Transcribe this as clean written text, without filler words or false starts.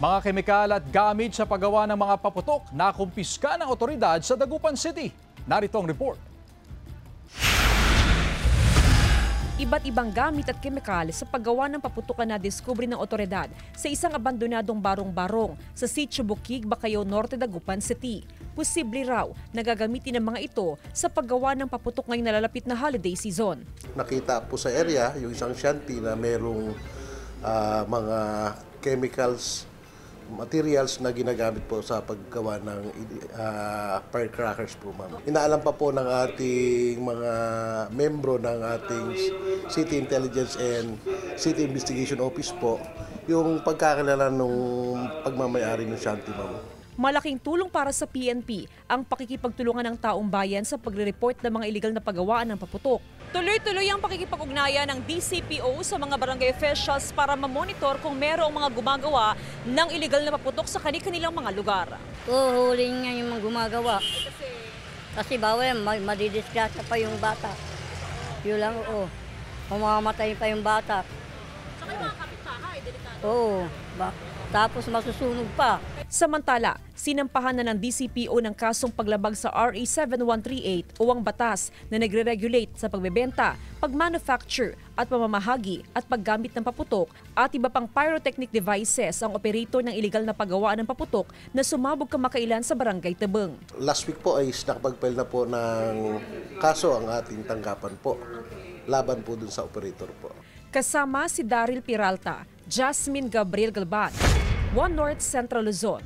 Mga kemikal at gamit sa paggawa ng mga paputok na kumpiska ng otoridad sa Dagupan City. Narito ang report. Iba't ibang gamit at kemikal sa paggawa ng paputukan na diskubre ng otoridad sa isang abandonadong barong-barong sa Sitio Bukig, Bacayo Norte, Dagupan City. Posible raw na gagamitin ng mga ito sa paggawa ng paputok ngayong nalalapit na holiday season. Nakita po sa area yung isang shanty na merong mga chemicals, materials na ginagamit po sa paggawa ng firecrackers po, ma'am. Inaalam pa po ng ating mga membro ng ating City Intelligence and City Investigation Office po yung pagkakilala ng pagmamayari ng shanty, ma'am. Malaking tulong para sa PNP ang pakikipagtulungan ng taong bayan sa pagre-report ng mga iligal na paggawaan ng paputok. Tuloy-tuloy ang pakikipag-ugnayan ng DCPO sa mga barangay officials para mamonitor kung merong mga gumagawa ng iligal na paputok sa kanilang mga lugar. Huhuling nga yung mga gumagawa. Kasi bawal, madidisgrasya pa yung bata. Yun lang, mamamatay pa yung bata. Saka yung mga kapitbahay, delikado. Oo, tapos masusunog pa. Samantala, sinampahan na ng DCPO ng kasong paglabag sa RA 7138 o ang batas na nagre-regulate sa pagbebenta, pagmanufacture at pamamahagi at paggamit ng paputok at iba pang pyrotechnic devices ang operator ng iligal na paggawa ng paputok na sumabog kamakailan sa Barangay Tabeng. Last week po ay nakapag-file na po ng kaso ang ating tanggapan po. Laban po dun sa operator po. Kasama si Daryl Peralta, Jasmine Gabriel Galban, One North Central Luzon.